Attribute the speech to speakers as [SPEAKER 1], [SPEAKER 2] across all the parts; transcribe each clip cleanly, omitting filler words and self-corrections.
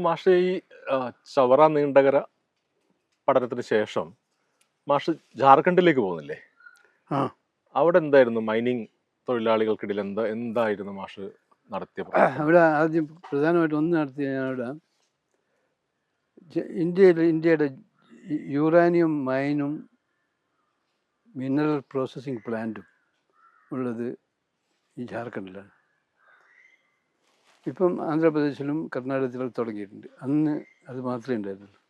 [SPEAKER 1] മാഷ് ഈ ചവറ നീണ്ടകര പഠനത്തിന് ശേഷം മാഷ് ജാർഖണ്ഡിലേക്ക് പോകുന്നില്ലേ?
[SPEAKER 2] ആ
[SPEAKER 1] അവിടെ എന്തായിരുന്നു മൈനിങ് തൊഴിലാളികൾക്കിടയിൽ എന്തായിരുന്നു മാഷ് നടത്തിയ പ്രവർത്തനം?
[SPEAKER 2] അവിടെ ആദ്യം പ്രധാനമായിട്ട് ഒന്ന് നടത്തിയ അവിടെ ഇന്ത്യയുടെ യുറാനിയം മൈനും മിനറൽ പ്രോസസ്സിംഗ് പ്ലാന്റും ഉള്ളത് ഈ ജാർഖണ്ഡിലാണ്. ഇപ്പം ആന്ധ്രാപ്രദേശിലും കർണാടകത്തിലും തുടങ്ങിയിട്ടുണ്ട്. അന്ന് അത് മാത്രമേ ഉണ്ടായിരുന്നുള്ളൂ.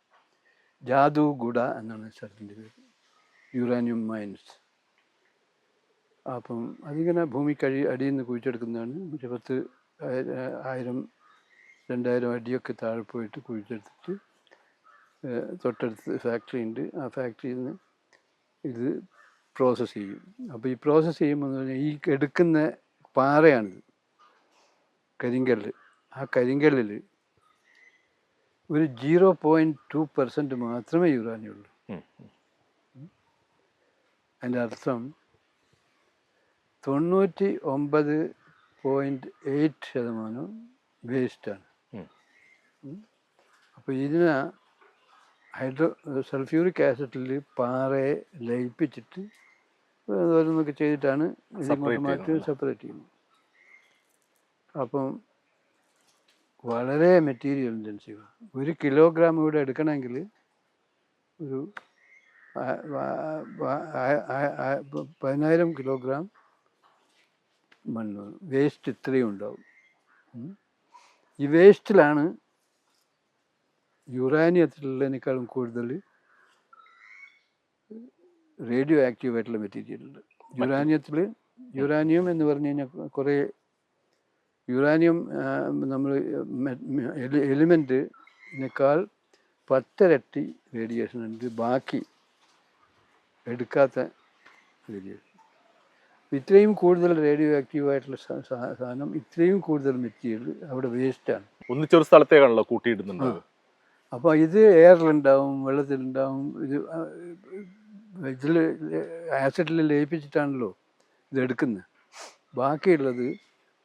[SPEAKER 2] ജാദുഗുഡ എന്നാണ് സ്ഥലത്തിൻ്റെ പേര്, യുറാനിയം മൈൻസ്. അപ്പം അതിങ്ങനെ ഭൂമിക്ക് അടിയിൽ നിന്ന് കുഴിച്ചെടുക്കുന്നതാണ്. 1000-2000 അടിയൊക്കെ താഴെ പോയിട്ട് കുഴിച്ചെടുത്തിട്ട് തൊട്ടടുത്ത് ഫാക്ടറി ഉണ്ട്. ആ ഫാക്ടറിയിൽ നിന്ന് ഇത് പ്രോസസ്സ് ചെയ്യും. അപ്പോൾ ഈ പ്രോസസ്സ് ചെയ്യുമ്പോൾ എന്ന് പറഞ്ഞാൽ ഈ എടുക്കുന്ന പാറയാണിത്, കരിങ്കല്ല്. ആ കരിങ്കല്ലിൽ ഒരു 0.2% മാത്രമേ യുറാനിയം ഉള്ളൂ. അതിൻ്റെ അർത്ഥം 99.8% വേസ്റ്റാണ്. അപ്പോൾ ഇതിനെ സൾഫ്യൂറിക് ആസിഡിൽ പാറയെ ലയിപ്പിച്ചിട്ട് ഓരോന്നൊക്കെ ചെയ്തിട്ടാണ് ഇതിങ്ങോട്ട് മാറ്റി സെപ്പറേറ്റ് ചെയ്യുന്നത്. അപ്പം വളരെ മെറ്റീരിയൽ ഇൻറ്റൻസീവാണ്. 1 കിലോഗ്രാം ഇവിടെ എടുക്കണമെങ്കിൽ ഒരു 10,000 കിലോഗ്രാം മണ്ണ് വേസ്റ്റ് ഇത്രയും ഉണ്ടാവും. ഈ വേസ്റ്റിലാണ് യുറാനിയത്തിലുള്ളതിനേക്കാളും കൂടുതൽ റേഡിയോ ആക്റ്റീവായിട്ടുള്ള മെറ്റീരിയൽ ഉണ്ട്. യുറാനിയം എന്ന് പറഞ്ഞു കഴിഞ്ഞാൽ കുറേ യുറാനിയം നമ്മൾ എലിമെൻറ്റിനേക്കാൾ 10 ഇരട്ടി റേഡിയേഷൻ ഉണ്ട്, ബാക്കി എടുക്കാത്ത റേഡിയേഷൻ. ഇത്രയും കൂടുതൽ റേഡിയോ ആക്റ്റീവായിട്ടുള്ള സാധനം, ഇത്രയും കൂടുതൽ മെറ്റീരിയൽ അവിടെ വേസ്റ്റാണ്.
[SPEAKER 1] ഒന്നിച്ചൊരു സ്ഥലത്തേക്കാണല്ലോ കൂട്ടിയിടുന്നുണ്ട്.
[SPEAKER 2] അപ്പോൾ ഇത് എയറിലുണ്ടാവും, വെള്ളത്തിലുണ്ടാവും. ഇതിൽ ആസിഡിൽ ലയിപ്പിച്ചിട്ടാണല്ലോ ഇതെടുക്കുന്നത്. ബാക്കിയുള്ളത്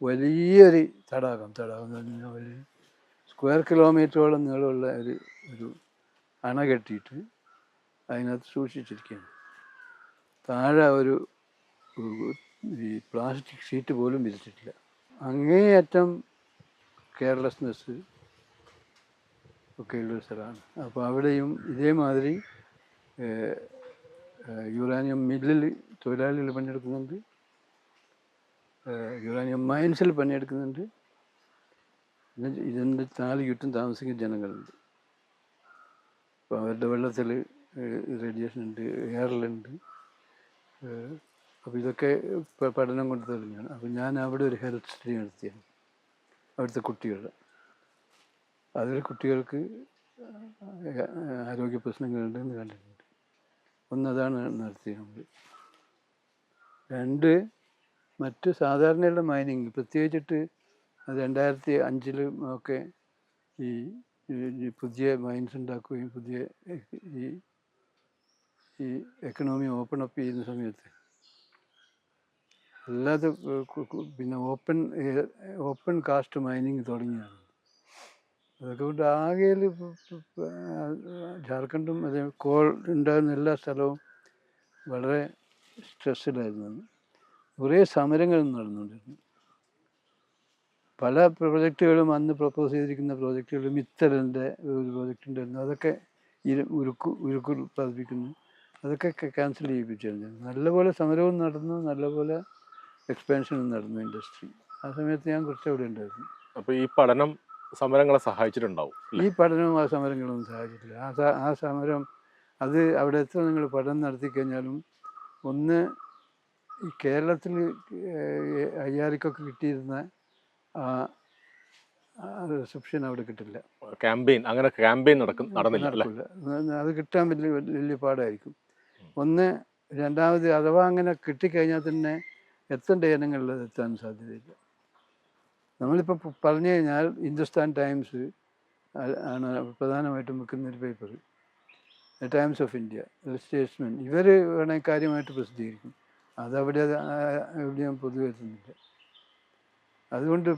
[SPEAKER 2] വലിയൊരു തടാകം എന്ന് പറഞ്ഞാൽ വലിയ സ്ക്വയർ കിലോമീറ്ററോളം നീളമുള്ള ഒരു അണ കെട്ടിയിട്ട് അതിനകത്ത് സൂക്ഷിച്ചിരിക്കുകയാണ്. താഴെ ഈ പ്ലാസ്റ്റിക് ഷീറ്റ് പോലും വിരിച്ചിട്ടില്ല. അങ്ങേയറ്റം കെയർലെസ്നെസ് ഒക്കെയുള്ളൊരു സ്ഥലമാണ്. അപ്പോൾ അവിടെയും ഇതേമാതിരി യുറാനിയം മില്ലിൽ തൊഴിലാളികൾ പണിയെടുക്കുന്നുണ്ട്, യുറാനിയം മൈൻസിൽ പണിയെടുക്കുന്നുണ്ട്. ഇതിൻ്റെ 4 ചുറ്റും താമസിക്കുന്ന ജനങ്ങളുണ്ട്. അപ്പോൾ അവരുടെ വെള്ളത്തിൽ റേഡിയേഷൻ ഉണ്ട്, എയറിലുണ്ട്. അപ്പോൾ ഇതൊക്കെ പഠനം കൊണ്ട് തെളിഞ്ഞാണ്. അപ്പോൾ ഞാൻ അവിടെ ഒരു ഹെൽത്ത് സ്റ്റഡി നടത്തിയാണ് അവിടുത്തെ കുട്ടികളുടെ. അതിൽ കുട്ടികൾക്ക് ആരോഗ്യ പ്രശ്നങ്ങളുണ്ടെന്ന് കണ്ടിട്ടുണ്ട്. ഒന്നതാണ് നടത്തിയത്. 2, മറ്റ് സാധാരണയുള്ള മൈനിങ്, പ്രത്യേകിച്ചിട്ട് 2005 ഒക്കെ ഈ പുതിയ മൈൻസ് ഉണ്ടാക്കുകയും പുതിയ ഈ എക്കണോമി ഓപ്പൺ അപ്പ് ചെയ്യുന്ന സമയത്ത് അല്ലാതെ പിന്നെ ഓപ്പൺ കാസ്റ്റ് മൈനിങ് തുടങ്ങിയാണ്. അതൊക്കെ കൊണ്ട് ആകെയിൽ ജാർഖണ്ഡും അതേ കോൾ ഉണ്ടാകുന്ന എല്ലാ സ്ഥലവും വളരെ സ്ട്രെസ്സിലായിരുന്നു. കുറേ സമരങ്ങൾ നടന്നുകൊണ്ടിരുന്നു. പല പ്രോജക്റ്റുകളും അന്ന് പ്രപ്പോസ് ചെയ്തിരിക്കുന്ന പ്രോജക്റ്റുകളും മിത്തലിൻ്റെ ഒരു പ്രോജക്റ്റ് ഉണ്ടായിരുന്നു. അതൊക്കെ ഉരുക്ക് ഉൽപ്പാദിപ്പിക്കുന്നു, അതൊക്കെ ക്യാൻസൽ ചെയ്യിപ്പിച്ചിരുന്നു. നല്ലപോലെ സമരവും നടന്നു, നല്ലപോലെ എക്സ്പാൻഷനും നടന്നു ഇൻഡസ്ട്രി. ആ സമയത്ത് ഞാൻ കുറച്ചവിടെ ഉണ്ടായിരുന്നു.
[SPEAKER 1] അപ്പോൾ ഈ പഠനം സമരങ്ങളെ സഹായിച്ചിട്ടുണ്ടാവും.
[SPEAKER 2] ഈ പഠനവും ആ സമരങ്ങളൊന്നും സഹായിച്ചിട്ടില്ല. ആ സമരം അത് അവിടെ എത്ര നിങ്ങൾ പഠനം നടത്തിക്കഴിഞ്ഞാലും ഒന്ന് ഈ കേരളത്തിൽ 5000 കിട്ടിയിരുന്ന റിസപ്ഷൻ അവിടെ കിട്ടില്ല.
[SPEAKER 1] ക്യാമ്പയിൻ നടന്നില്ല.
[SPEAKER 2] അത് കിട്ടാൻ വലിയ പാടായിരിക്കും. ഒന്ന്. രണ്ടാമത്, അഥവാ അങ്ങനെ കിട്ടിക്കഴിഞ്ഞാൽ തന്നെ എത്തേണ്ട ജനങ്ങളിൽ എത്താൻ സാധ്യതയില്ല. നമ്മളിപ്പോൾ പറഞ്ഞു കഴിഞ്ഞാൽ ഹിന്ദുസ്ഥാൻ ടൈംസ് ആണ് പ്രധാനമായിട്ടും വെക്കുന്നൊരു paper, times of India, statesmen, ഇവർ വേണമെങ്കിൽ കാര്യമായിട്ട് പ്രസിദ്ധീകരിക്കും. അതവിടെ എവിടെയും പൊതുവെ എത്തുന്നില്ല. അതുകൊണ്ട്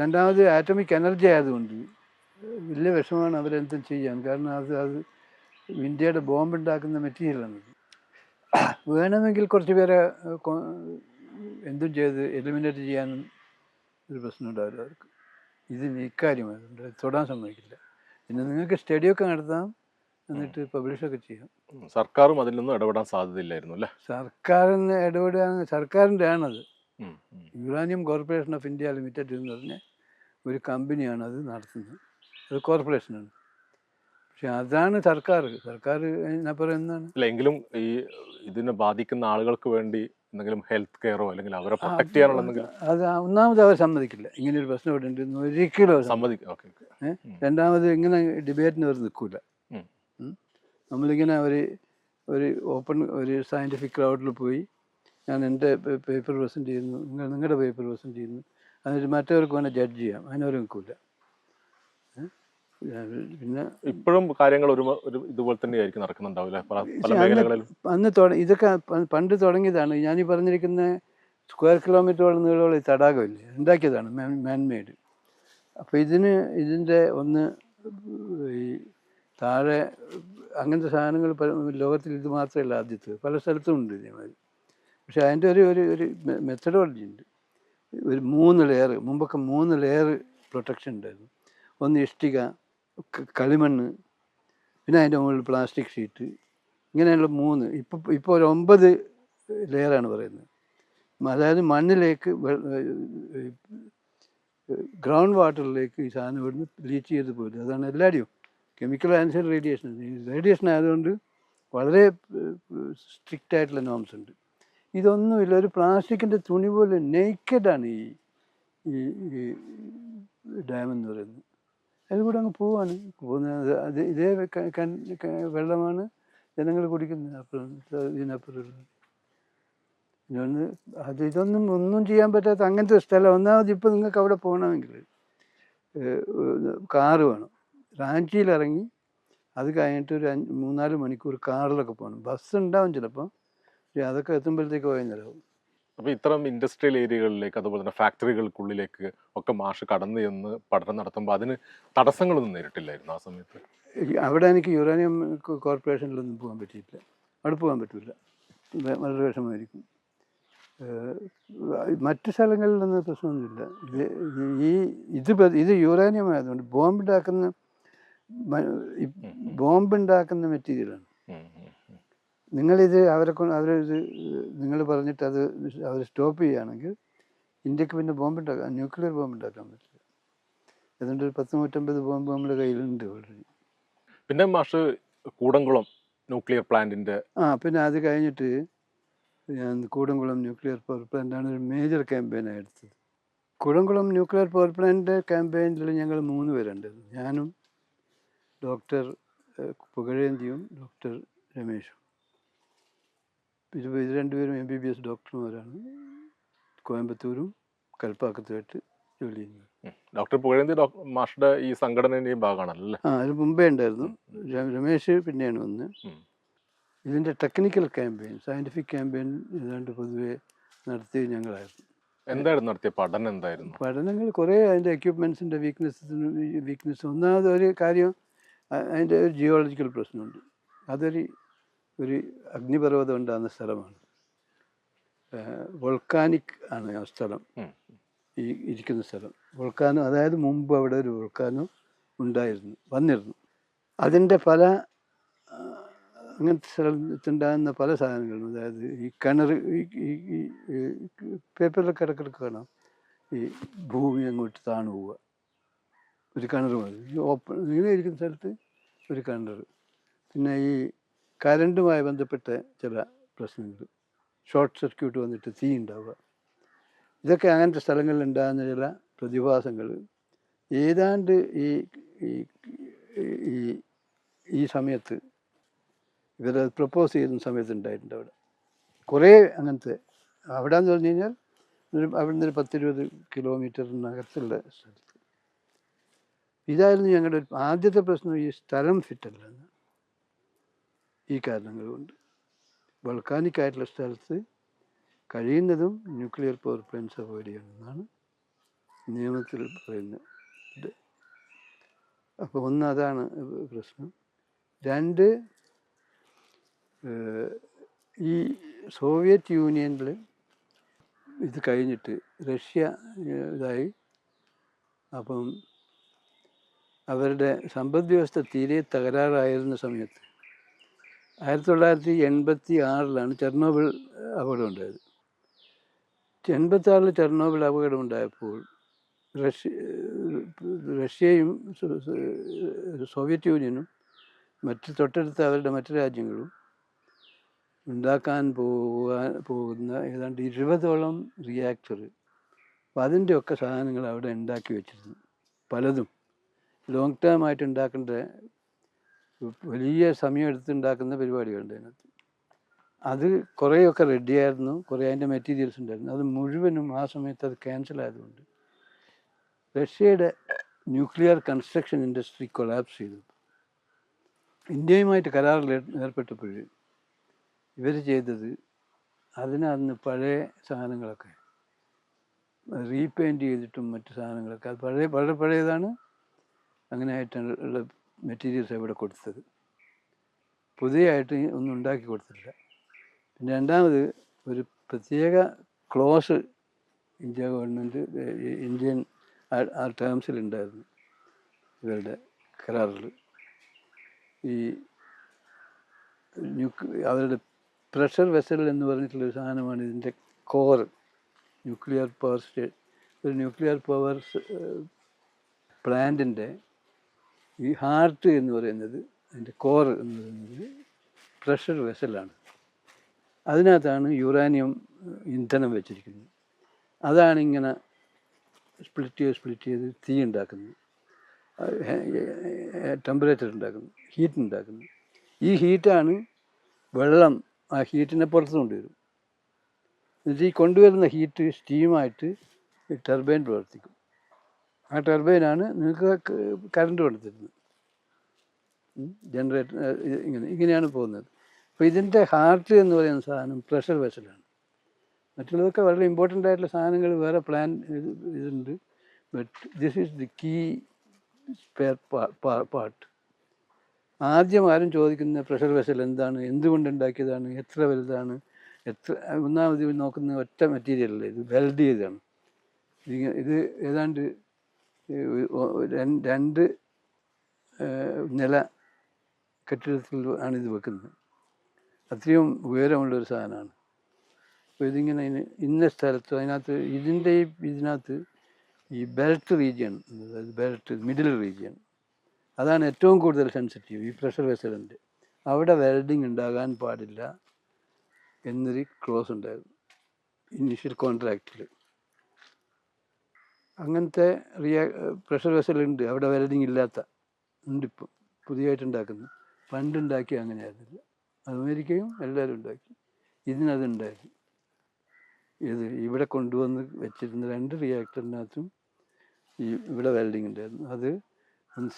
[SPEAKER 2] രണ്ടാമത് ആറ്റമിക് എനർജി ആയതുകൊണ്ട് വലിയ വിഷമമാണ് അവരെന്തും ചെയ്യാൻ. കാരണം അത് ഇന്ത്യയുടെ ബോംബുണ്ടാക്കുന്ന മെറ്റീരിയലാണ്. വേണമെങ്കിൽ കുറച്ച് പേരെ എന്തും ചെയ്ത് എലിമിനേറ്റ് ചെയ്യാനും ഒരു പ്രശ്നം ഉണ്ടാവില്ല അവർക്ക്. ഇതിന് ഇക്കാര്യമായതുകൊണ്ട് തൊടാൻ സമ്മതിക്കില്ല. പിന്നെ നിങ്ങൾക്ക് സ്റ്റഡിയൊക്കെ നടത്താം, എന്നിട്ട് പബ്ലിഷൊക്കെ ചെയ്യാം.
[SPEAKER 1] സർക്കാരും അതിലൊന്നും ഇടപെടാൻ സാധ്യതയില്ലായിരുന്നു അല്ലേ?
[SPEAKER 2] സർക്കാരിന് ഇടപെടാൻ സർക്കാരിൻ്റെ ആണത്. Uranium corporation of India limited എന്ന് പറഞ്ഞ ഒരു കമ്പനിയാണ് അത് നടത്തുന്നത്. അത് കോർപ്പറേഷനാണ്. പക്ഷെ അതാണ് സർക്കാർ അതിനപ്പുറം എന്താണ്?
[SPEAKER 1] അല്ല, എങ്കിലും ഈ ഇതിനെ ബാധിക്കുന്ന ആളുകൾക്ക് വേണ്ടി എന്തെങ്കിലും ഹെൽത്ത് കെയറോ അല്ലെങ്കിൽ അവരെ പ്രൊട്ടക്ട് ചെയ്യാനുള്ള എന്തെങ്കിലും
[SPEAKER 2] അത് ഒന്നാമത് അവർ സമ്മതിക്കില്ല. ഇങ്ങനെ ഒരു പ്രശ്നം ഇവിടെ ഉണ്ടെന്ന് ഒരിക്കലും അവർ
[SPEAKER 1] സമ്മതിക്കും. ഓക്കെ.
[SPEAKER 2] രണ്ടാമത് ഇങ്ങനെ ഡിബേറ്റിന് അവർ നിൽക്കില്ല. നമ്മളിങ്ങനെ ഒരു ഓപ്പൺ ഒരു സയൻറ്റിഫിക് ക്രൗഡിൽ പോയി ഞാൻ എൻ്റെ പേപ്പർ പ്രസൻറ്റ് ചെയ്യുന്നു, നിങ്ങളുടെ പേപ്പർ പ്രസൻറ്റ് ചെയ്യുന്നു, എന്നിട്ട് മറ്റവർക്ക് വേണേൽ ജഡ്ജ് ചെയ്യാം, അതിനവർ നിൽക്കില്ല. പിന്നെ
[SPEAKER 1] ഇപ്പോഴും കാര്യങ്ങൾ ഒരു ഇതുപോലെ തന്നെയായിരിക്കും നടക്കുന്നുണ്ടാവില്ല പല മേഖലകളിലും.
[SPEAKER 2] അന്ന് ഇതൊക്കെ പണ്ട് തുടങ്ങിയതാണ്. ഞാനീ പറഞ്ഞിരിക്കുന്ന സ്ക്വയർ കിലോമീറ്ററോളം നീളമുള്ള ഈ തടാകമില്ലേ, ഉണ്ടാക്കിയതാണ് മാൻമെയ്ഡ്. അപ്പോൾ ഇതിൻ്റെ ഒന്ന് ഈ താഴെ അങ്ങനത്തെ സാധനങ്ങൾ ലോകത്തിൽ ഇത് മാത്രമല്ല ആദ്യത്തെ, പല സ്ഥലത്തും ഉണ്ട് ഇതേമാതിരി. പക്ഷെ അതിൻ്റെ ഒരു മെത്തഡോളജി ഉണ്ട്. ഒരു 3 ലെയർ, മുമ്പൊക്കെ 3 ലെയർ പ്രൊട്ടക്ഷൻ ഉണ്ടായിരുന്നു. ഒന്ന് ഇഷ്ടിക, കളിമണ്ണ്, പിന്നെ അതിൻ്റെ മുകളിൽ പ്ലാസ്റ്റിക് ഷീറ്റ്, ഇങ്ങനെയുള്ള 3. ഇപ്പോൾ ഒരു 9 ലെയറാണ് പറയുന്നത്. അതായത് മണ്ണിലേക്ക് ഗ്രൗണ്ട് വാട്ടറിലേക്ക് ഈ സാധനം ഇവിടുന്ന് ലീച്ച് ചെയ്ത് പോരും. അതാണ് എല്ലാവരും കെമിക്കൽ ആൻസർ റേഡിയേഷൻ ആയതുകൊണ്ട് വളരെ സ്ട്രിക്റ്റ് ആയിട്ടുള്ള നോംസ് ഉണ്ട്. ഇതൊന്നുമില്ല. ഒരു പ്ലാസ്റ്റിക്കിൻ്റെ തുണി പോലെ നെയ്ക്കഡാണ് ഈ ഡാം എന്ന് പറയുന്നത്. അതിൽ കൂടെ അങ്ങ് പോകുന്നത്. ഇതേ വെള്ളമാണ് ജനങ്ങൾ കുടിക്കുന്നത്. ഇതിനപ്പുറം ഇതൊന്നും ഒന്നും ചെയ്യാൻ പറ്റാത്ത അങ്ങനത്തെ സ്ഥലം. ഒന്നാമത് ഇപ്പോൾ നിങ്ങൾക്ക് അവിടെ പോകണമെങ്കിൽ കാറ് വേണം. റാഞ്ചിയിലിറങ്ങി അത് കഴിഞ്ഞിട്ട് ഒരു 3-4 മണിക്കൂർ കാറിലൊക്കെ പോകണം. ബസ് ഉണ്ടാവും ചിലപ്പോൾ, പക്ഷേ അതൊക്കെ എത്തുമ്പോഴത്തേക്ക് വൈകുന്നേരമാവും.
[SPEAKER 1] അപ്പോൾ ഇത്തരം ഇൻഡസ്ട്രിയൽ ഏരിയകളിലേക്ക് അതുപോലെ തന്നെ ഫാക്ടറികൾക്കുള്ളിലേക്ക് ഒക്കെ മാഷ് കടന്നു ചെന്ന് പഠനം നടത്തുമ്പോൾ അതിന് തടസ്സങ്ങളൊന്നും നേരിട്ടില്ലായിരുന്നു ആ സമയത്ത്?
[SPEAKER 2] അവിടെ എനിക്ക് യുറാനിയം കോർപ്പറേഷനിലൊന്നും പോകാൻ പറ്റിയിട്ടില്ല. അവിടെ പോകാൻ പറ്റില്ല, വളരെ വിഷമമായിരിക്കും. മറ്റു സ്ഥലങ്ങളിലൊന്നും പ്രശ്നമൊന്നുമില്ല. ഇത് യുറാനിയം ആയതുകൊണ്ട് ബോംബുണ്ടാക്കുന്ന മെറ്റീരിയലാണ്. നിങ്ങളിത് അവരിത് നിങ്ങൾ പറഞ്ഞിട്ട് അവർ സ്റ്റോപ്പ് ചെയ്യുകയാണെങ്കിൽ ഇന്ത്യക്ക് പിന്നെ ന്യൂക്ലിയർ ബോംബ് ഉണ്ടാക്കാൻ പറ്റില്ല. അതുകൊണ്ട് ഒരു 150 ബോംബ് നമ്മുടെ കയ്യിലുണ്ട് ഓൾറെഡി.
[SPEAKER 1] പിന്നെ മാഷ് കൂടംകുളം ന്യൂക്ലിയർ പ്ലാന്റിൻ്റെ
[SPEAKER 2] പിന്നെ അത് കഴിഞ്ഞിട്ട് ഞാൻ കൂടംകുളം ന്യൂക്ലിയർ പവർ പ്ലാന്റാണ് ഒരു മേജർ ക്യാമ്പയിനായി എടുത്തത്. കൂടംകുളം ന്യൂക്ലിയർ പവർ പ്ലാന്റ് ക്യാമ്പയിനിൽ ഞങ്ങൾ 3 പേരുണ്ടായിരുന്നു. ഞാനും ഡോക്ടർ പുകഴേന്തിയും ഡോക്ടർ രമേശും. ഇത് 2 പേരും MBBS ഡോക്ടർമാരാണ്. കോയമ്പത്തൂരും കൽപ്പാക്കത്തുമായിട്ട് ജോലി ചെയ്യുന്നത്.
[SPEAKER 1] ഡോക്ടർ പുകഴേന്തി മാഷുടെ ഈ സംഘടനയുടെയും ഭാഗമാണല്ലോ?
[SPEAKER 2] അത് മുമ്പേ ഉണ്ടായിരുന്നു. രമേശ് പിന്നെയാണ് വന്ന്. ഇതിൻ്റെ ടെക്നിക്കൽ ക്യാമ്പയിൻ, സയൻറ്റിഫിക് ക്യാമ്പയിൻ ഏതാണ്ട് പൊതുവെ നടത്തിയത് ഞങ്ങളായിരുന്നു.
[SPEAKER 1] എന്തായിരുന്നു നടത്തിയ പഠനം? എന്തായിരുന്നു
[SPEAKER 2] പഠനങ്ങൾ? കുറേ അതിൻ്റെ എക്യുപ്മെൻസിൻ്റെ വീക്ക്നെസ്. ഒന്നാമത് ഒരു കാര്യം, അതിൻ്റെ ഒരു ജിയോളജിക്കൽ പ്രശ്നമുണ്ട്. ഒരു അഗ്നിപർവ്വതം ഉണ്ടാകുന്ന സ്ഥലമാണ്. വോൾക്കാനിക് ആണ് ആ സ്ഥലം, ഈ ഇരിക്കുന്ന സ്ഥലം. വോൾക്കാനോ, അതായത് മുമ്പ് അവിടെ ഒരു വോൾക്കാനോ വന്നിരുന്നു. അതിൻ്റെ പല അങ്ങനത്തെ സ്ഥലത്തുണ്ടാകുന്ന പല സാധനങ്ങളും, അതായത് ഈ കിണർ, ഈ പേപ്പറിലൊക്കെ ഇടയ്ക്കിടയ്ക്ക് കാണാം, ഈ ഭൂമി അങ്ങോട്ട് താണു പോവുക. ഒരു കിണർ മതി, ഇങ്ങനെ ഇരിക്കുന്ന സ്ഥലത്ത് ഒരു കിണർ. പിന്നെ ഈ കരണ്ടുമായി ബന്ധപ്പെട്ട ചില പ്രശ്നങ്ങൾ, ഷോർട്ട് സർക്യൂട്ട് വന്നിട്ട് തീ ഉണ്ടാവുക. ഇതൊക്കെ അങ്ങനത്തെ സ്ഥലങ്ങളിൽ ഉണ്ടാകുന്ന ചില പ്രതിഭാസങ്ങൾ ഏതാണ്ട് ഈ സമയത്ത് ഇവരത് പ്രപ്പോസ് ചെയ്യുന്ന സമയത്ത് ഉണ്ടായിട്ടുണ്ട്. അവിടെ കുറേ അങ്ങനത്തെ. അവിടെ എന്ന് പറഞ്ഞു കഴിഞ്ഞാൽ അവിടുന്ന് ഒരു 10-20 കിലോമീറ്ററിനകത്തുള്ള സ്ഥലത്ത്. ഇതായിരുന്നു ഞങ്ങളുടെ ആദ്യത്തെ പ്രശ്നം. ഈ സ്ഥലം ഫിറ്റല്ല, ഈ കാരണങ്ങൾ കൊണ്ട്. വോൾക്കാനിക് ആയിട്ടുള്ള സ്ഥലത്ത് കഴിയുന്നതും ന്യൂക്ലിയർ പവർ പ്ലാന്റ്സ് അവോയ്ഡ് ചെയ്യണമെന്നാണ് നിയമത്തിൽ പറയുന്നത്. അപ്പോൾ ഒന്ന് അതാണ് പ്രശ്നം. രണ്ട്, ഈ സോവിയറ്റ് യൂണിയനിൽ ഇത് കഴിഞ്ഞിട്ട് റഷ്യ ഇതായി. അപ്പം അവരുടെ സമ്പദ് വ്യവസ്ഥ തീരെ തകരാറായിരുന്ന സമയത്ത് 1986 ചെർണോബിൾ അപകടം ഉണ്ടായത്. 86 ചെർണോബിൾ അപകടം ഉണ്ടായപ്പോൾ റഷ്യയും സോവിയറ്റ് യൂണിയനും തൊട്ടടുത്ത അവരുടെ മറ്റു രാജ്യങ്ങളും ഉണ്ടാക്കാൻ പോകുന്ന ഏതാണ്ട് 20ഓളം റിയാക്ടർ. അപ്പം അതിൻ്റെയൊക്കെ സാധനങ്ങൾ അവിടെ ഉണ്ടാക്കി വെച്ചിരുന്നു. പലതും ലോങ് ടേം ആയിട്ട് ഉണ്ടാക്കേണ്ട വലിയ സമയം എടുത്തുണ്ടാക്കുന്ന പരിപാടികളുണ്ട് അതിനകത്ത്. അത് കുറേയൊക്കെ റെഡിയായിരുന്നു, കുറേ അതിൻ്റെ മെറ്റീരിയൽസ് ഉണ്ടായിരുന്നു. അത് മുഴുവനും ആ സമയത്ത് അത് ക്യാൻസൽ ആയതുകൊണ്ട് റഷ്യയുടെ ന്യൂക്ലിയർ കൺസ്ട്രക്ഷൻ ഇൻഡസ്ട്രി കൊളാപ്സ് ചെയ്തു. ഇന്ത്യയുമായിട്ട് കരാറിൽ ഏർപ്പെട്ടപ്പോൾ ഇവർ ചെയ്തത് അതിനകത്ത് പഴയ സാധനങ്ങളൊക്കെ റീപെയിൻറ്റ് ചെയ്തിട്ടും മറ്റു സാധനങ്ങളൊക്കെ അത് വളരെ പഴയതാണ്. അങ്ങനെ ആയിട്ടാണ് ഉള്ള മെറ്റീരിയൽസ് ഇവിടെ കൊടുത്തത്. പുതിയതായിട്ട് ഒന്നും ഉണ്ടാക്കി കൊടുത്തിട്ടില്ല. പിന്നെ രണ്ടാമത് ഒരു പ്രത്യേക ക്ലോസ് ഇന്ത്യ ഗവൺമെൻറ് ഇന്ത്യൻ ആ ടേംസിലുണ്ടായിരുന്നു ഇവരുടെ കരാറിൽ. ഈ അവരുടെ പ്രഷർ വെസൽ എന്ന് പറഞ്ഞിട്ടുള്ളൊരു സാധനമാണ് ഇതിൻ്റെ കോർ. ന്യൂക്ലിയർ പവർ ഒരു ന്യൂക്ലിയർ പവർ പ്ലാന്റിൻ്റെ ഈ ഹാർട്ട് എന്ന് പറയുന്നത്, അതിൻ്റെ കോർ എന്ന് പറയുന്നത് പ്രഷർ വെസലാണ്. അതിനകത്താണ് യുറാനിയം ഇന്ധനം വെച്ചിരിക്കുന്നത്. അതാണ് ഇങ്ങനെ സ്പ്ലിറ്റ് ചെയ്ത് തീ ഉണ്ടാക്കുന്നത്, ടെമ്പറേച്ചർ ഉണ്ടാക്കുന്നത്, ഹീറ്റ് ഉണ്ടാക്കുന്നത്. ഈ ഹീറ്റാണ് വെള്ളം ആ ഹീറ്റിനെ പുറത്ത് കൊണ്ടുവരും. എന്നിട്ട് ഈ കൊണ്ടുവരുന്ന ഹീറ്റ് സ്റ്റീമായിട്ട് ടർബൈൻ പ്രവർത്തിക്കും. ആ ടർബൈനാണ് നിങ്ങൾക്ക് കറണ്ട് കൊടുത്തിരുന്നത്. ജനറേറ്റർ ഇങ്ങനെയാണ് പോകുന്നത്. അപ്പോൾ ഇതിൻ്റെ ഹാർട്ട് എന്ന് പറയുന്ന സാധനം പ്രഷർ വെസലാണ്. മറ്റുള്ളതൊക്കെ വളരെ ഇമ്പോർട്ടൻ്റ് ആയിട്ടുള്ള സാധനങ്ങൾ വേറെ പ്ലാൻ ഇതുണ്ട്. But this is the key spare part. ആദ്യം ആരും ചോദിക്കുന്ന പ്രഷർ വെസൽ എന്താണ്, എന്തുകൊണ്ട് ഉണ്ടാക്കിയതാണ്, എത്ര വലുതാണ്, ഒന്നാമത് നോക്കുന്ന ഒറ്റ മെറ്റീരിയലല്ല, ഇത് വെൽഡ് ചെയ്താണ്. ഇത് ഏതാണ്ട് 2 നില കെട്ടിടത്തിൽ ആണ് ഇത് വെക്കുന്നത്. അത്രയും ഉയരമുള്ളൊരു സാധനമാണ്. അപ്പോൾ ഇതിങ്ങനെ ഇന്ന സ്ഥലത്ത് അതിനകത്ത് ഇതിനകത്ത് ഈ ബെൽറ്റ് റീജിയൻ, അതായത് മിഡിൽ റീജിയൻ, അതാണ് ഏറ്റവും കൂടുതൽ സെൻസിറ്റീവ് ഈ പ്രഷർ വെസലിൻ്റെ. അവിടെ വെൽഡിങ് ഉണ്ടാകാൻ പാടില്ല എന്നൊരു ക്ലോസ് ഉണ്ടായിരുന്നു ഇനീഷ്യൽ കോൺട്രാക്റ്റിൽ. അങ്ങനത്തെ പ്രഷർ വെസലുണ്ട് അവിടെ, വെൽഡിങ് ഇല്ലാത്ത ഉണ്ട്. ഇപ്പം പുതിയതായിട്ട് ഉണ്ടാക്കുന്നു. പണ്ടുണ്ടാക്കി അങ്ങനെയായിരുന്നില്ല. അമേരിക്കയും എല്ലാവരും ഉണ്ടാക്കി. ഇതിനതുണ്ടായിരുന്നു. ഇവിടെ കൊണ്ടുവന്ന് വെച്ചിരുന്ന 2 റിയാക്ടറിനകത്തും ഇവിടെ വെൽഡിങ് ഉണ്ടായിരുന്നു. അത്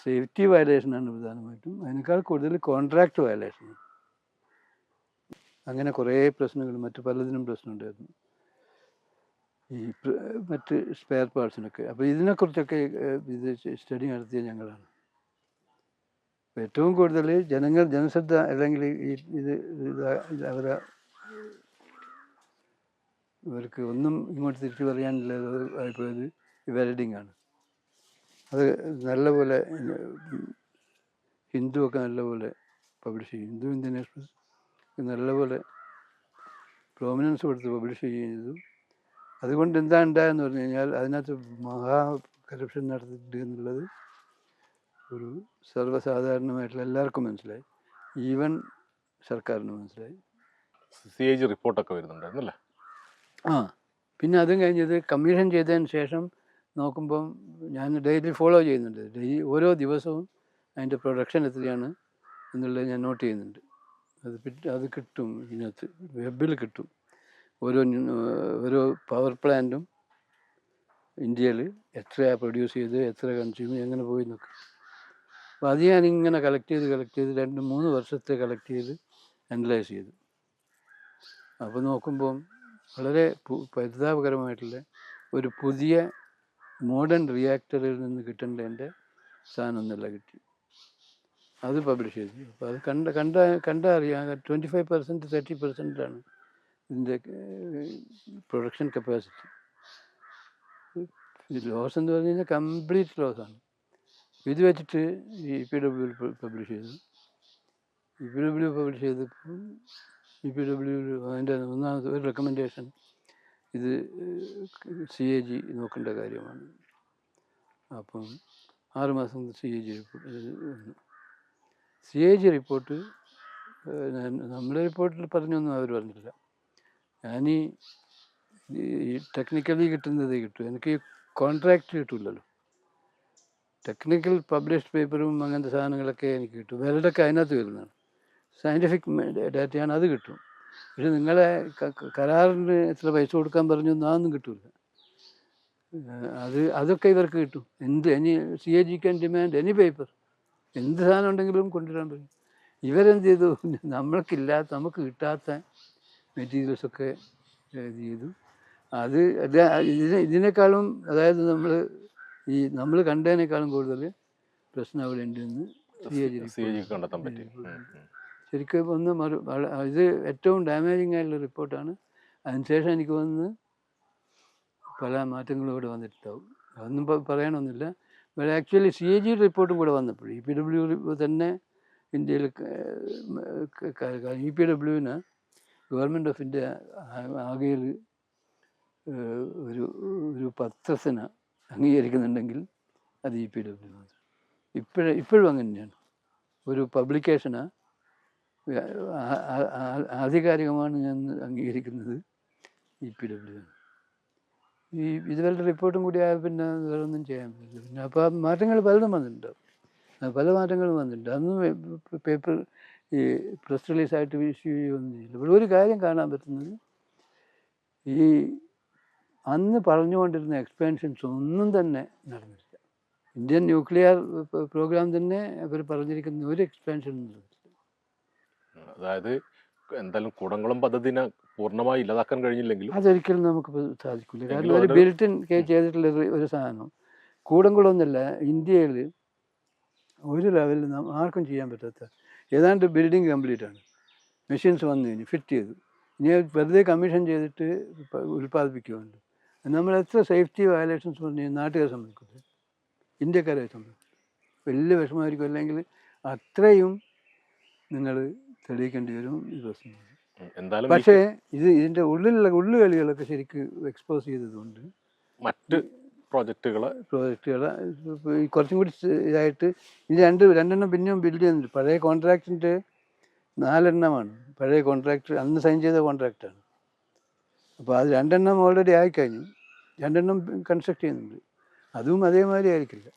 [SPEAKER 2] സേഫ്റ്റി വയലേഷനാണ് പ്രധാനമായിട്ടും. അതിനേക്കാൾ കൂടുതൽ കോൺട്രാക്ട് വയലേഷനാണ്. അങ്ങനെ കുറേ പ്രശ്നങ്ങൾ, മറ്റു പലതിനും പ്രശ്നമുണ്ടായിരുന്നു ഈ മറ്റ് സ്പെയർ പാർട്സിനൊക്കെ. അപ്പോൾ ഇതിനെക്കുറിച്ചൊക്കെ ഇത് സ്റ്റഡി നടത്തിയ ഞങ്ങളാണ്. ഏറ്റവും കൂടുതൽ ജനശ്രദ്ധ അല്ലെങ്കിൽ ഇവർക്ക് ഒന്നും ഇങ്ങോട്ട് തിരിച്ചു പറയാനില്ലാതെ ആയിപ്പോയത് ഈ വെൽഡിങ് ആണ്. അത് നല്ലപോലെ ഹിന്ദുവൊക്കെ നല്ലപോലെ പബ്ലിഷ് ചെയ്യും. ഹിന്ദു ഇന്ത്യൻ എക്സ്പ്രസ് നല്ലപോലെ പ്രോമിനൻസ് കൊടുത്ത് പബ്ലിഷ് ചെയ്യുന്നതും. അതുകൊണ്ട് എന്താ ഉണ്ടായെന്ന് പറഞ്ഞു കഴിഞ്ഞാൽ അതിനകത്ത് കറപ്ഷൻ നടത്തിയിട്ടുണ്ട് എന്നുള്ളത് ഒരു സർവ്വസാധാരണമായിട്ടുള്ള എല്ലാവർക്കും മനസ്സിലായി. ഈവൻ സർക്കാരിന് മനസ്സിലായി.
[SPEAKER 1] CAG റിപ്പോർട്ടൊക്കെ വരുന്നുണ്ടായിരുന്നല്ലേ?
[SPEAKER 2] പിന്നെ അതും കഴിഞ്ഞത് കമ്മീഷൻ ചെയ്തതിന് ശേഷം നോക്കുമ്പം ഞാൻ ഡെയിലി ഫോളോ ചെയ്യുന്നുണ്ട്. ഓരോ ദിവസവും അതിൻ്റെ പ്രൊഡക്ഷൻ എത്രയാണ് എന്നുള്ളത് ഞാൻ നോട്ട് ചെയ്യുന്നുണ്ട്. അത് കിട്ടും, ഇതിനകത്ത് വെബിൽ കിട്ടും. ഓരോ പവർ പ്ലാന്റും ഇന്ത്യയിൽ എത്രയാണ് പ്രൊഡ്യൂസ് ചെയ്ത്, എത്ര കൺസ്യൂം, എങ്ങനെ പോയി എന്നൊക്കെ. അപ്പോൾ അത് ഞാനിങ്ങനെ കളക്ട് ചെയ്ത് 2-3 വർഷത്തെ കളക്ട് ചെയ്ത് അനലൈസ് ചെയ്തു. അപ്പോൾ നോക്കുമ്പം വളരെ പരിതാപകരമായിട്ടുള്ള ഒരു പുതിയ മോഡേൺ റിയാക്ടറിൽ നിന്ന് കിട്ടേണ്ടതിൻ്റെ സാധനം ഒന്നല്ല കിട്ടി. അത് പബ്ലിഷ് ചെയ്തു. അപ്പോൾ അത് കണ്ടാൽ അറിയാം 25% 30%ആണ് ഇതിൻ്റെ പ്രൊഡക്ഷൻ കപ്പാസിറ്റി. ലോസ് എന്ന് പറഞ്ഞു കഴിഞ്ഞാൽ കംപ്ലീറ്റ് ലോസാണ്. ഇത് വെച്ചിട്ട് ഈ PW പബ്ലിഷ് ചെയ്തു. PW പബ്ലിഷ് ചെയ്തപ്പോൾ PW അതിൻ്റെ ഒന്നാമത് ഒരു റെക്കമെൻഡേഷൻ ഇത് CAG നോക്കേണ്ട കാര്യമാണ്. അപ്പം 6 മാസം CAG റിപ്പോർട്ട് വന്നു. CAG റിപ്പോർട്ട് നമ്മുടെ റിപ്പോർട്ടിൽ പറഞ്ഞൊന്നും അവർ പറഞ്ഞില്ല. ഞാനീ ടെക്നിക്കലി കിട്ടുന്നതേ കിട്ടും. എനിക്ക് കോൺട്രാക്റ്റ് കിട്ടില്ലല്ലോ. ടെക്നിക്കൽ പബ്ലിഷ്ഡ് പേപ്പറും അങ്ങനത്തെ സാധനങ്ങളൊക്കെ എനിക്ക് കിട്ടും. വേറെയൊക്കെ അതിനകത്ത് വരുന്നതാണ്. സയൻറ്റിഫിക് ഡാറ്റയാണ്, അത് കിട്ടും. പക്ഷെ നിങ്ങളെ കരാറിന് എത്ര പൈസ കൊടുക്കാൻ പറഞ്ഞു അതൊന്നും കിട്ടില്ല. അതൊക്കെ ഇവർക്ക് കിട്ടും. Any CAG can demand any paper, എന്ത് സാധനം ഉണ്ടെങ്കിലും കൊണ്ടുവരാൻ പറയും. ഇവരെന്ത് ചെയ്തു, നമുക്ക് കിട്ടാത്ത മെറ്റീരിയൽസൊക്കെ ഇത് ചെയ്തു. ഇതിനേക്കാളും, അതായത് നമ്മൾ കണ്ടതിനേക്കാളും കൂടുതൽ പ്രശ്നം അവിടെ ഉണ്ടെന്ന്
[SPEAKER 1] CAG കണ്ടെത്താൻ പറ്റി.
[SPEAKER 2] ശരിക്കും ഇത് ഏറ്റവും ഡാമേജിങ് ആയിട്ടുള്ള റിപ്പോർട്ടാണ്. അതിനുശേഷം എനിക്ക് തോന്നുന്നു പല മാറ്റങ്ങളും ഇവിടെ വന്നിട്ടുണ്ടാവും. അതൊന്നും പറയാനൊന്നുമില്ല. പക്ഷേ ആക്ച്വലി CAG റിപ്പോർട്ടും കൂടെ വന്നപ്പോൾ PW തന്നെ ഇന്ത്യയിൽ PWന് ഗവൺമെൻറ് ഓഫ് ഇന്ത്യ ആകെയിൽ ഒരു പത്രത്തിന് അംഗീകരിക്കുന്നുണ്ടെങ്കിൽ അത് PW മാത്രം. ഇപ്പോഴും അങ്ങനെ തന്നെയാണ്. ഒരു പബ്ലിക്കേഷന് ആധികാരികമാണ് ഞാൻ അംഗീകരിക്കുന്നത് PW ആണ്. ഇതുവരെ റിപ്പോർട്ടും കൂടി ആയാൽ പിന്നെ വേറൊന്നും ചെയ്യാൻ പറ്റില്ല. പിന്നെ അപ്പോൾ മാറ്റങ്ങൾ പലതും വന്നിട്ടുണ്ട്. പല മാറ്റങ്ങളും വന്നിട്ടുണ്ട്. അന്ന് പേപ്പർ ഈ പ്രസ് റിലീസായിട്ട് ഇഷ്യൂ ചെയ്യുകയൊന്നും ചെയ്യില്ല. ഇവിടെ ഒരു കാര്യം കാണാൻ പറ്റുന്നത്, ഈ അന്ന് പറഞ്ഞുകൊണ്ടിരുന്ന എക്സ്പാൻഷൻസ് ഒന്നും തന്നെ നടന്നില്ല. ഇന്ത്യൻ ന്യൂക്ലിയർ പ്രോഗ്രാം തന്നെ അവർ പറഞ്ഞിരിക്കുന്ന ഒരു എക്സ്പാൻഷൻ നടന്നില്ല.
[SPEAKER 1] അതായത് എന്തായാലും കൂടംകുളം പദ്ധതിനെ പൂർണ്ണമായി ഇല്ലാതാക്കാൻ കഴിഞ്ഞില്ലെങ്കിലും
[SPEAKER 2] അതൊരിക്കലും നമുക്ക് സാധിക്കില്ല. കാരണം ഒരു ബിൽറ്റിൻ ചെയ്തിട്ടുള്ള ഒരു സാധനം കൂടംകുളം ഒന്നല്ല, ഇന്ത്യയിൽ ഒരു ലെവലിൽ ആർക്കും ചെയ്യാൻ പറ്റാത്ത ഏതാണ്ട് ബിൽഡിങ് കംപ്ലീറ്റ് ആണ്. മെഷീൻസ് വന്നു കഴിഞ്ഞു, ഫിറ്റ് ചെയ്തു. ഇനി വെറുതെ കമ്മീഷൻ ചെയ്തിട്ട് ഉൽപ്പാദിപ്പിക്കുന്നുണ്ട്. നമ്മൾ എത്ര സേഫ്റ്റി വയലേഷൻസ് പറഞ്ഞു നാട്ടുകാരെ സംബന്ധിക്കുന്നത്, ഇന്ത്യക്കാരെ സംബന്ധിക്കും വലിയ വിഷമമായിരിക്കും. അല്ലെങ്കിൽ അത്രയും നിങ്ങൾ തെളിയിക്കേണ്ടി വരും ഈ പ്രശ്നം. പക്ഷേ ഇതിൻ്റെ ഉള്ളുകളികളൊക്കെ ശരിക്കും എക്സ്പോസ് ചെയ്തതുകൊണ്ട്
[SPEAKER 1] മറ്റ് പ്രോജക്റ്റുകൾ
[SPEAKER 2] കുറച്ചും കൂടി ഇതായിട്ട് ഇത് രണ്ടെണ്ണം പിന്നെയും ബിൽഡ് ചെയ്യുന്നുണ്ട്. പഴയ കോൺട്രാക്റ്റിൻ്റെ 4 എണ്ണമാണ്. പഴയ കോൺട്രാക്ട് അന്ന് സൈൻ ചെയ്ത കോൺട്രാക്റ്റാണ്. അപ്പോൾ അത് 2 എണ്ണം ഓൾറെഡി ആയിക്കഴിഞ്ഞു. 2 എണ്ണം കൺസ്ട്രക്ട് ചെയ്യുന്നുണ്ട്. അതും അതേമാതിരി ആയിരിക്കില്ല.